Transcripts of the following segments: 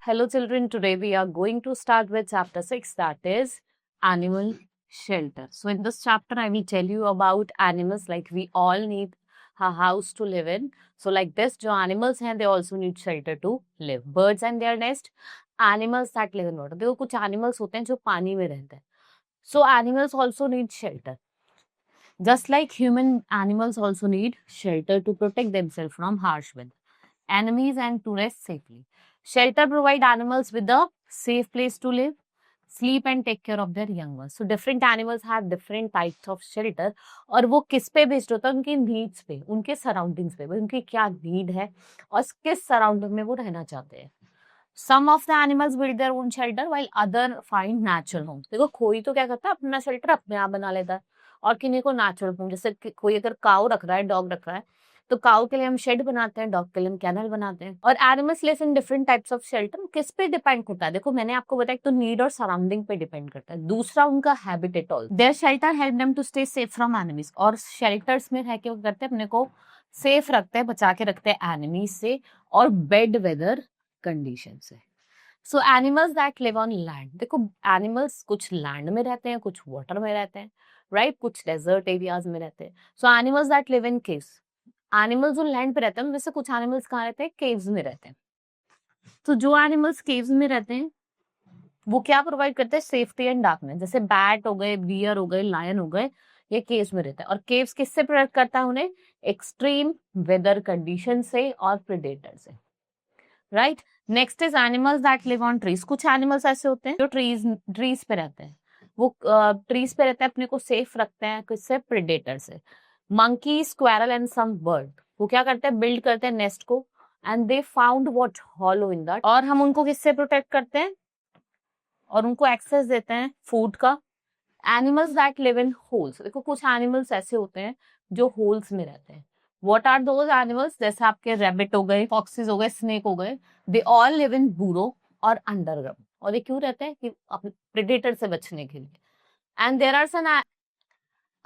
Hello children, today we are going to start with chapter 6, that is animal shelter. So in this chapter I will tell you about animals, like we all need a house to live in. So like this, जो animals हैं they also need shelter to live. Birds and their nest, animals that live in water. देखो कुछ animals होते हैं जो पानी में रहते हैं. So animals also need shelter. Just like human, animals also need shelter to protect themselves from harsh weather, enemies and to rest safely. Shelter provide animals with a safe place to live, sleep and take care of their young ones. So different animals have different types of shelter. और वो किस पे based होता है? उनकी needs पे, उनके surroundings पे, उनकी क्या नीड है और किस सराउंडिंग में वो रहना चाहते हैं. Some of the animals build their own shelter while other find natural homes. देखो कोई तो क्या करता है, अपना शेल्टर अपने आप बना लेता है और किन्हीं को नेचुरल होम. जैसे कोई अगर काऊ रख रहा है, डॉग रख रहा है, तो काऊ के लिए हम शेड बनाते हैं, डॉग के लिए हम कैनल बनाते हैं. और animals live in different types of shelter. किस पे डिपेंड करता है? देखो मैंने आपको बताया, तो नीड और सराउंडिंग पे डिपेंड करता है. दूसरा उनका habitat. All their shelter help them to stay safe from enemies. और शेल्टर्स में रह के वो करते हैं अपने को सेफ रखते हैं, बचा के रखते हैं एनिमीज से और बेड वेदर कंडीशन से. सो animals that live on land. देखो एनिमल्स कुछ लैंड में रहते हैं, कुछ वाटर में रहते हैं, राइट? कुछ डेजर्ट एरियाज में रहते हैं. सो animals that live in caves. Animals जो लैंड पे रहते हैं, वैसे कुछ एनिमल्स कहाँ रहते हैं? केव्स में रहते हैं. तो जो एनिमल्स केव्स में रहते हैं वो क्या प्रोवाइड करते हैं? Safety and darkness. जैसे बैट हो गए, बियर हो गए, लायन हो गए, ये केव्स में रहते हैं. और केव्स किससे प्रोटेक्ट करता है उन्हें? एक्सट्रीम वेदर कंडीशन से और प्रेडेटर से, right? Next is animals that live on trees. कुछ एनिमल्स ऐसे होते हैं जो ट्रीज पे रहते हैं. वो ट्रीज पे रहते हैं, अपने को सेफ रखते हैं किससे? प्रेडेटर से. मंकी, स्क्वारल एंड सम बर्ड, वो क्या करते हैं? बिल्ड करते हैं नेस्ट को and they found what hollow in that. और हम उनको किससे प्रोटेक्ट करते हैं? और उनको एक्सेस देते हैं फूड का. Animals that live in holes. देखो कुछ एनिमल्स ऐसे होते हैं जो होल्स में रहते हैं. What are those animals? जैसे आपके रैबिट हो गए, फॉक्सेस हो गए, स्नेक हो गए. दे ऑल लिव इन बुरो और अंडरग्राउंड. और ये क्यों रहते हैं? कि अपने प्रेडेटर से बचने के लिए. And there are some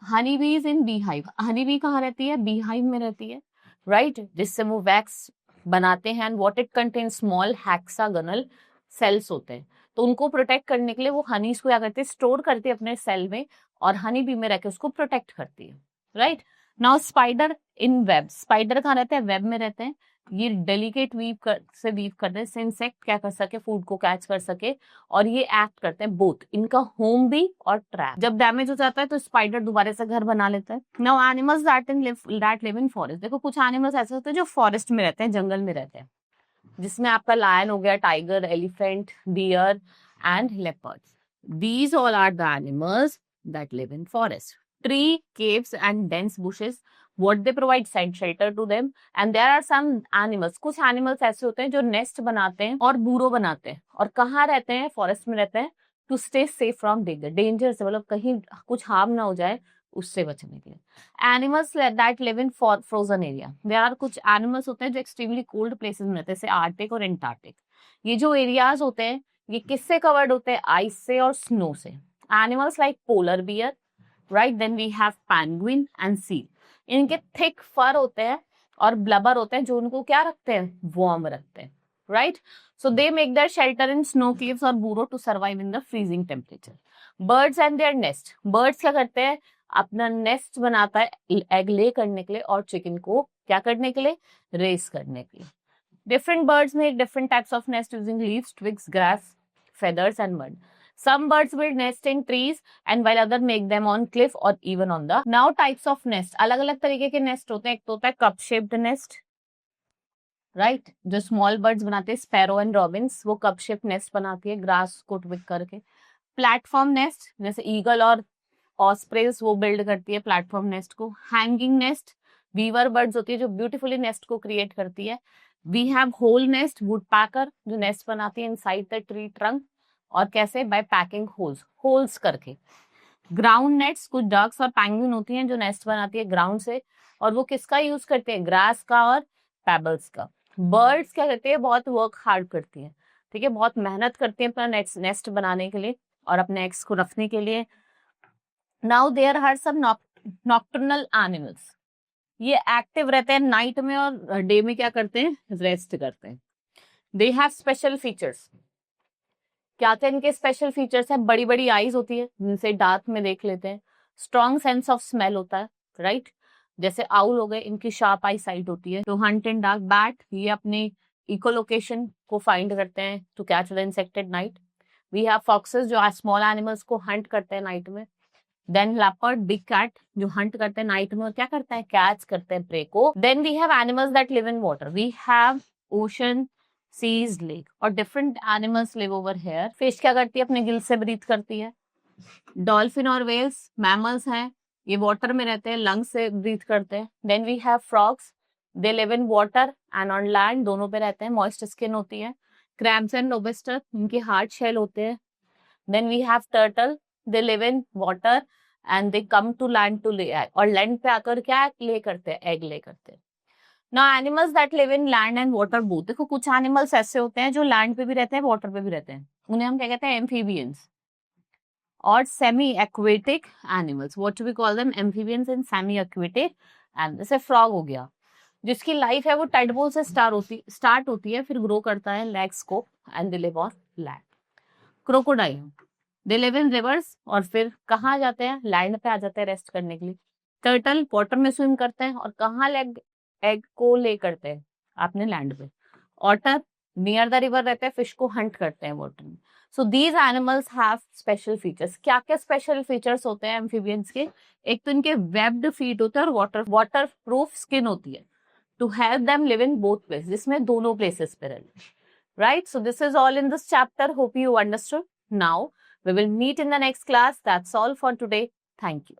honey bees in beehive. Honey bee कहाँ रहती है? बी हाइव में रहती है, राइट? जिससे वो वैक्स बनाते हैं. And what it contain? Small hexagonal cells होते हैं. तो उनको प्रोटेक्ट करने के लिए वो हनीज को क्या करते हैं? स्टोर करते हैं अपने सेल में और हनी बी में रह के उसको प्रोटेक्ट करती है, राइट? नाउ स्पाइडर इन वेब. स्पाइडर कहाँ रहते हैं? वेब में रहते हैं. ये डेलिकेट वीव करते हैं, इंसेक्ट क्या कर सके? फूड को कैच कर सके. और ये एक्ट करते हैं बोथ, इनका होम भी और ट्रैप. जब डैमेज हो जाता है तो स्पाइडर दोबारा से घर बना लेता है. Now animals that live in forest. देखो कुछ एनिमल्स ऐसे होते हैं जो फॉरेस्ट में रहते हैं, जंगल में रहते हैं, जिसमें आपका लायन हो गया, tiger, elephant, deer and leopards. These all are the animals that live in forest. Tree, caves and dense bushes, what they provide shelter to them. And there are some animals, कुछ animals ऐसे होते हैं जो nest बनाते हैं और बूरो बनाते हैं. और कहाँ रहते हैं? फॉरेस्ट में रहते हैं. To stay safe from danger से, मतलब कहीं कुछ हार्म ना हो जाए उससे बचने के लिए. Animals that live in frozen area. There are कुछ एनिमल्स होते हैं जो एक्सट्रीमली कोल्ड प्लेसेस में रहते हैं, जैसे आर्टिक और एंटार्क्टिक. ये जो एरियाज होते हैं ये किससे कवर्ड होते हैं? आइस से और स्नो से. Animals like polar bear, right? Then we have penguin and seal. इनके थिक फर होते हैं और ब्लबर होते हैं जो उनको क्या रखते हैं? वार्म रखते हैं, right? So they make their shelter in snow caves और burrow to survive in the freezing temperature. Birds and their nest. Birds क्या करते हैं? अपना नेस्ट बनाता है एग ले करने के लिए और चिकन को क्या करने के लिए? रेस करने के लिए. Different birds make different types of nest using leaves, twigs, grass, feathers and mud. Some birds build nest in trees and while others make them on cliff or even on the. Now types of nest. अलग अलग तरीके के nest होते हैं. एक तो होता है cup shaped nest, राइट? जो स्मॉल बर्ड्स बनाते हैं, स्पैरो एंड रॉबिन्स, वो कप शेप नेस्ट बनाती है ग्रास को ट्विग करके. प्लेटफॉर्म नेस्ट, जैसे ईगल और ऑस्प्रेस, वो बिल्ड करती है प्लेटफॉर्म नेस्ट को. हैंगिंग नेस्ट, वीवर बर्ड्स होती है जो ब्यूटीफुली नेस्ट को क्रिएट करती है. We have hole nest, woodpecker, जो नेस्ट बनाती है इनसाइड द ट्री ट्रंक. और कैसे? बाय पैकिंग होल्स करके. ग्राउंड नेट्स, कुछ डक्स और पेंगुइन होती हैं जो नेस्ट बनाती है ग्राउंड से. और वो किसका यूज करते हैं? ग्रास का और पेबल्स का. बर्ड्स क्या करते हैं? बहुत वर्क हार्ड करती हैं, ठीक है, बहुत मेहनत करती हैं अपना नेस्ट बनाने के लिए और अपने एग्स को रखने के लिए. Now there are some nocturnal animals. ये एक्टिव रहते हैं नाइट में और डे में क्या करते हैं? रेस्ट करते हैं. They have special features. क्या थे इनके स्पेशल फीचर्स है? बड़ी बड़ी आईज होती है जिनसे डार्क में देख लेते हैं, स्ट्रॉन्ग सेंस ऑफ स्मेल होता है, राइट? जैसे आउल हो गए, इनकी शार्प आई साइट होती है। To hunt in dark, bat ये अपनी इकोलोकेशन को फाइंड करते हैं to catch the insect at night. We have foxes जो स्मॉल एनिमल्स को हंट करते हैं नाइट में। देन लेपर्ड, बिग कैट जो हंट करते हैं नाइट में और क्या करते हैं? कैच करते हैं प्रे को। Then we have animals that live in water. We have ocean, seas, lake और different animals live over here. Fish क्या करती है? अपने गिल से ब्रीथ करती है। डॉल्फिन और वेल्स मैमल्स हैं, ये वाटर में रहते हैं, लंग से ब्रीथ करते हैं। Then we have frogs, they live in water and on land, दोनों पे रहते हैं, मॉइस्ट स्किन होती है। क्रैब्स एंड लॉबस्टर, इनके हार्ड शेल होते हैं। Then we have turtle, they live in water and they come to land to lay egg, और लैंड पे आकर क्या ले करते हैं? एग ले करते हैं। Now animals that live in land and water both. देखो कुछ एनिमल्स ऐसे होते हैं जो लैंड पे भी रहते हैं, वाटर पे भी रहते हैं, उन्हें हम क्या कहते हैं? एम्फीबियंस और semi aquatic animals. What we call them? Amphibians and semi aquatic and जैसे फ्रॉग हो गया, जिसकी लाइफ है वो टाइडबोल से स्टार्ट होती है, फिर ग्रो करता है लेग्स को and they live on land. Crocodile, they live in reverse और फिर कहाँ जाते हैं? लैंड पे आ जाते हैं रेस्ट करने के लिए। टर्टल वाटर में स्विम करते हैं और कहाँ एग को ले करते हैं? आपने लैंड पे। ऑटर नियर द रिवर रहते हैं, फिश को हंट करते हैं वाटर में। So these animals have special features. क्या क्या स्पेशल फीचर्स होते हैं एम्फीबियंस के? एक तो इनके वेब्ड फीट होते हैं और वाटर प्रूफ स्किन होती है to help them live in both place, जिसमें दोनों प्लेसेस पे रहते हैं, right? So this is all in this chapter. Hope you understood. Now we will meet in the next class. That's all for today. Thank you.